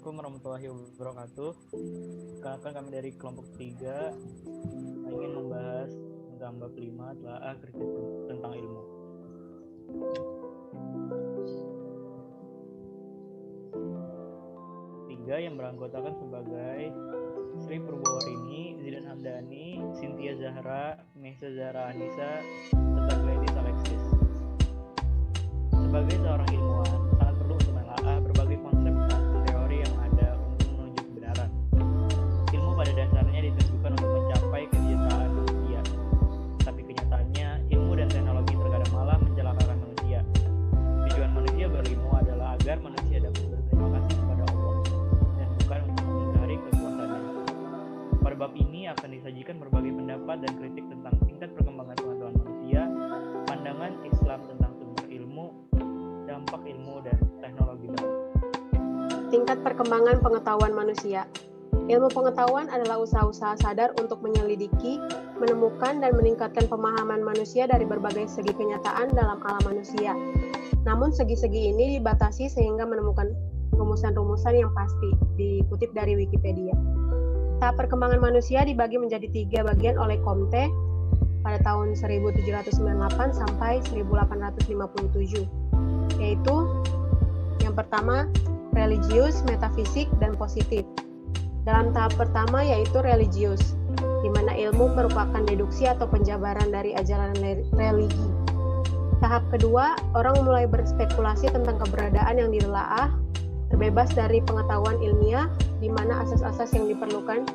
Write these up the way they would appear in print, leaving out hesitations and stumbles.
Assalamualaikum warahmatullahi wabarakatuh. Perkenalkan kami dari kelompok 3 ingin membahas tentang bab 5 telah kritik tentang ilmu. Tiga yang beranggotakan sebagai Sri Purbawarini, Zidan Hamdani, Cynthia Zahra, Mehsa Zahra Anissa, serta Gladys Alexis. Sebagai seorang ilmuwan, sangat perlu untuk menelaah berbagai konsep dan teori yang ada untuk menuju kebenaran. Ilmu pada dasarnya ditentukan untuk mencapai kesejahteraan manusia, tapi kenyataannya ilmu dan teknologi terkadang malah mencelakakan manusia. Tujuan manusia berilmu adalah agar manusia dapat berterima kasih kepada Allah dan bukan untuk mengingkari kekuasaannya. Pada bab ini akan disajikan berbagai pendapat dan kritik tentang tingkat perkembangan pengetahuan manusia, pandangan Islam tentang sumber ilmu, dampak ilmu dan teknologi baru. Tingkat perkembangan pengetahuan manusia. Ilmu pengetahuan adalah usaha-usaha sadar untuk menyelidiki, menemukan, dan meningkatkan pemahaman manusia dari berbagai segi kenyataan dalam alam manusia. Namun segi-segi ini dibatasi sehingga menemukan rumusan-rumusan yang pasti, dikutip dari Wikipedia. Tahap perkembangan manusia dibagi menjadi 3 bagian oleh Comte pada tahun 1798 sampai 1857, yaitu yang pertama, religius, metafisik, dan positif. Dalam tahap pertama yaitu religius, di mana ilmu merupakan deduksi atau penjabaran dari ajaran religi. Tahap kedua, orang mulai berspekulasi tentang keberadaan yang ditelaah, terbebas dari pengetahuan ilmiah, di mana asas-asas yang diperlukan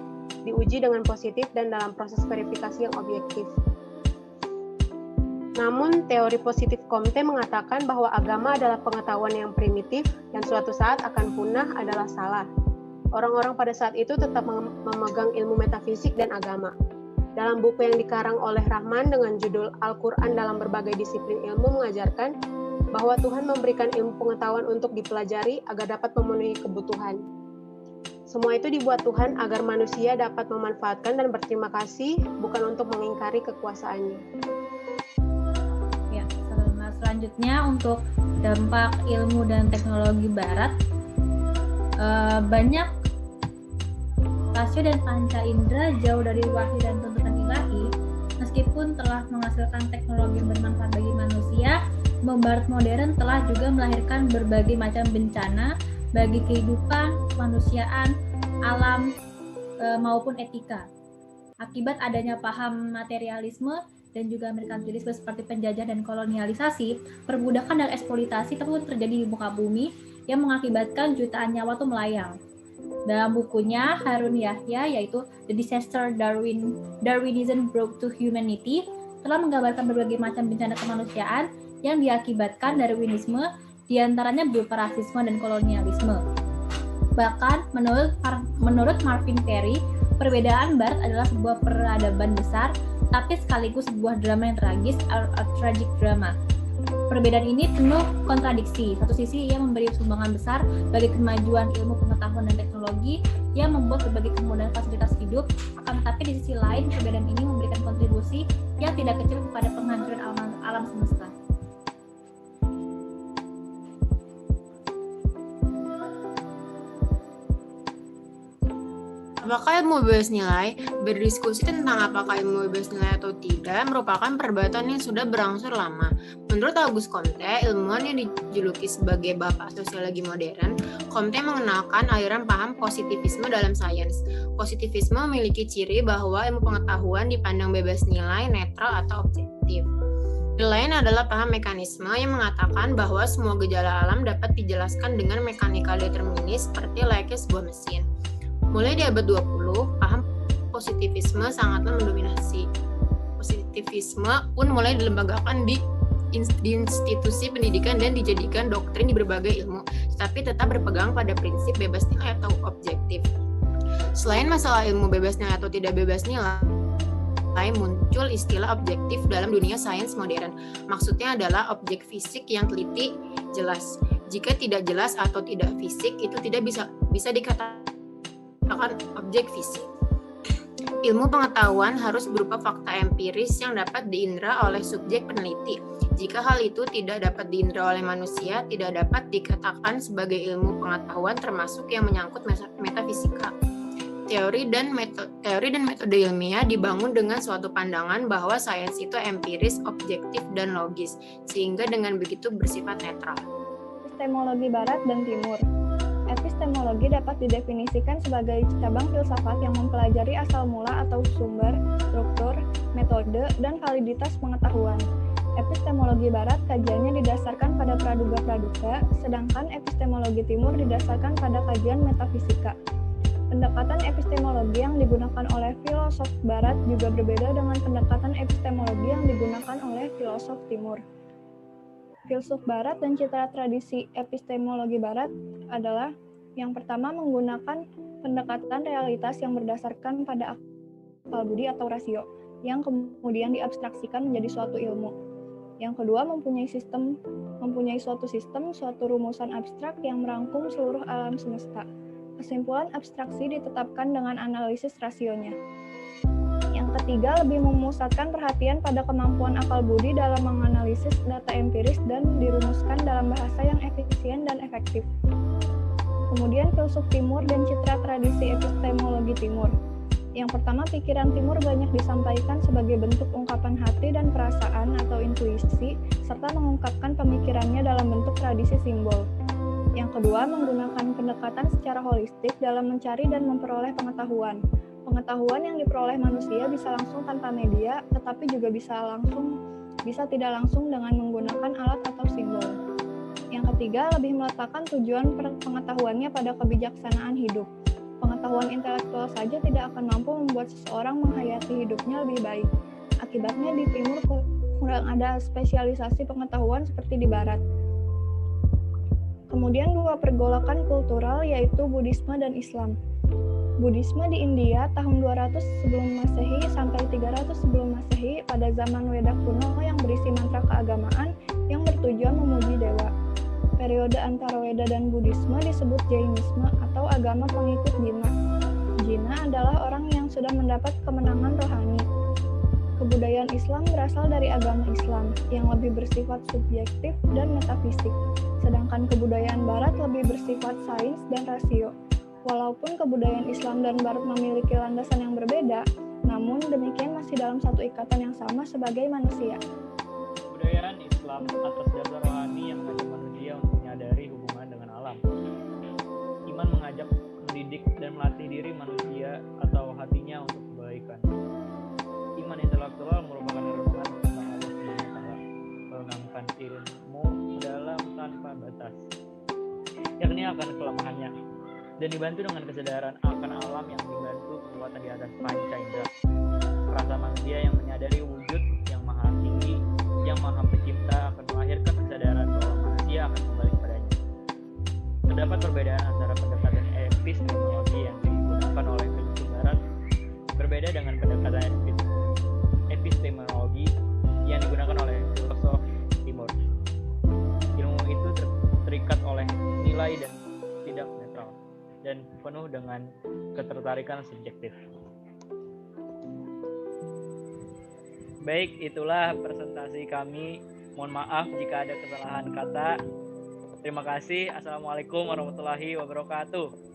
diuji dengan positif dan dalam proses verifikasi yang objektif. Namun, teori positif Comte mengatakan bahwa agama adalah pengetahuan yang primitif dan suatu saat akan punah adalah salah. Orang-orang pada saat itu tetap memegang ilmu metafisik dan agama. Dalam buku yang dikarang oleh Rahman dengan judul Al-Quran dalam berbagai disiplin ilmu mengajarkan bahwa Tuhan memberikan ilmu pengetahuan untuk dipelajari agar dapat memenuhi kebutuhan. Semua itu dibuat Tuhan agar manusia dapat memanfaatkan dan berterima kasih, bukan untuk mengingkari kekuasaannya. Selanjutnya untuk dampak ilmu dan teknologi barat, banyak rasio dan panca indera jauh dari wahyu dan tuntutan ilahi. Meskipun telah menghasilkan teknologi yang bermanfaat bagi manusia, barat modern telah juga melahirkan berbagai macam bencana bagi kehidupan, kemanusiaan, alam, maupun etika. Akibat adanya paham materialisme dan juga merkantilisme seperti penjajah dan kolonialisasi, perbudakan dan eksploitasi terus terjadi di muka bumi yang mengakibatkan jutaan nyawa itu melayang. Dalam bukunya Harun Yahya yaitu The Disaster Darwinism Brought to Humanity telah menggambarkan berbagai macam bencana kemanusiaan yang diakibatkan Darwinisme, diantaranya berupa rasisme dan kolonialisme. Bahkan menurut Marvin Perry, perbedaan Barat adalah sebuah peradaban besar, tapi sekaligus sebuah drama yang tragis, a tragic drama. Perbedaan ini penuh kontradiksi. Satu sisi ia memberi sumbangan besar bagi kemajuan ilmu pengetahuan dan teknologi yang membuat berbagai kemudahan fasilitas hidup, akan tetapi di sisi lain perbedaan ini memberikan kontribusi yang tidak kecil kepada penghancuran alam semesta. Apakah ilmu bebas nilai? Berdiskusi tentang apakah ilmu bebas nilai atau tidak merupakan perdebatan yang sudah berlangsung lama. Menurut Auguste Comte, ilmuwan yang dijuluki sebagai bapak sosiologi modern, Comte mengenalkan aliran paham positivisme dalam sains. Positivisme memiliki ciri bahwa ilmu pengetahuan dipandang bebas nilai, netral, atau objektif. Lain adalah paham mekanisme yang mengatakan bahwa semua gejala alam dapat dijelaskan dengan mekanikal determinis seperti layaknya sebuah mesin. Mulai di abad 20, paham positivisme sangatlah mendominasi. Positivisme pun mulai dilembagakan di institusi pendidikan dan dijadikan doktrin di berbagai ilmu, tetapi tetap berpegang pada prinsip bebas nilai atau objektif. Selain masalah ilmu bebas nilai atau tidak bebas nilai, muncul istilah objektif dalam dunia sains modern. Maksudnya adalah objek fisik yang teliti, jelas. Jika tidak jelas atau tidak fisik, itu tidak bisa dikatakan objek fisik. Ilmu pengetahuan harus berupa fakta empiris yang dapat diindra oleh subjek peneliti. Jika hal itu tidak dapat diindra oleh manusia, tidak dapat dikatakan sebagai ilmu pengetahuan termasuk yang menyangkut metafisika. Teori dan metode ilmiah dibangun dengan suatu pandangan bahwa sains itu empiris, objektif, dan logis, sehingga dengan begitu bersifat netral. Epistemologi Barat dan Timur. Epistemologi dapat didefinisikan sebagai cabang filsafat yang mempelajari asal mula atau sumber, struktur, metode, dan validitas pengetahuan. Epistemologi Barat kajiannya didasarkan pada praduga-praduga, sedangkan epistemologi Timur didasarkan pada kajian metafisika. Pendekatan epistemologi yang digunakan oleh filosof Barat juga berbeda dengan pendekatan epistemologi yang digunakan oleh filosof Timur. Filsuf Barat dan citra tradisi epistemologi Barat adalah yang pertama menggunakan pendekatan realitas yang berdasarkan pada akal budi atau rasio, yang kemudian diabstraksikan menjadi suatu ilmu. Yang kedua mempunyai suatu sistem, suatu rumusan abstrak yang merangkum seluruh alam semesta. Kesimpulan abstraksi ditetapkan dengan analisis rasionya. Yang ketiga, lebih memusatkan perhatian pada kemampuan akal budi dalam menganalisis data empiris dan dirumuskan dalam bahasa yang efisien dan efektif. Kemudian filsuf Timur dan citra tradisi epistemologi Timur. Yang pertama, pikiran Timur banyak disampaikan sebagai bentuk ungkapan hati dan perasaan atau intuisi, serta mengungkapkan pemikirannya dalam bentuk tradisi simbol. Yang kedua, menggunakan pendekatan secara holistik dalam mencari dan memperoleh pengetahuan. Pengetahuan yang diperoleh manusia bisa langsung tanpa media, tetapi juga bisa tidak langsung dengan menggunakan alat atau simbol. Yang ketiga, lebih meletakkan tujuan pengetahuannya pada kebijaksanaan hidup. Pengetahuan intelektual saja tidak akan mampu membuat seseorang menghayati hidupnya lebih baik. Akibatnya di Timur kurang ada spesialisasi pengetahuan seperti di Barat. Kemudian dua pergolakan kultural yaitu Buddhisme dan Islam. Buddhisme di India tahun 200 sebelum Masehi sampai 300 sebelum Masehi pada zaman Weda kuno yang berisi mantra keagamaan yang bertujuan memuji dewa. Periode antara Weda dan Buddhisme disebut Jainisme atau agama pengikut Jina. Jina adalah orang yang sudah mendapat kemenangan rohani. Kebudayaan Islam berasal dari agama Islam yang lebih bersifat subjektif dan metafisik, sedangkan kebudayaan Barat lebih bersifat sains dan rasio. Walaupun kebudayaan Islam dan Barat memiliki landasan yang berbeda, namun demikian masih dalam satu ikatan yang sama sebagai manusia. Kebudayaan Islam atas dasar rohani yang mengajak manusia untuk menyadari hubungan dengan alam. Iman mengajak mendidik dan melatih diri manusia atau hatinya untuk kebaikan. Iman intelektual merupakan renungan tentang Allah SWT, mengembangkan ilmu dalam tanpa batas, yakni akan kelemahannya, dan dibantu dengan kesadaran akan alam yang dibantu kekuatan di atas panca indera. Rasa manusia yang menyadari wujud yang maha tinggi, yang maha pencipta akan melahirkan kesadaran bahwa manusia akan kembali kepadanya. Terdapat perbedaan antara pendekatan epistemologi yang digunakan oleh filsuf Barat berbeda dengan pendekatan epistemologi yang digunakan oleh filosof Timur. Ilmu itu terikat oleh nilai dan tidak netral, dan penuh dengan ketertarikan subjektif. Baik, itulah presentasi kami. Mohon maaf jika ada kesalahan kata. Terima kasih. Assalamualaikum warahmatullahi wabarakatuh.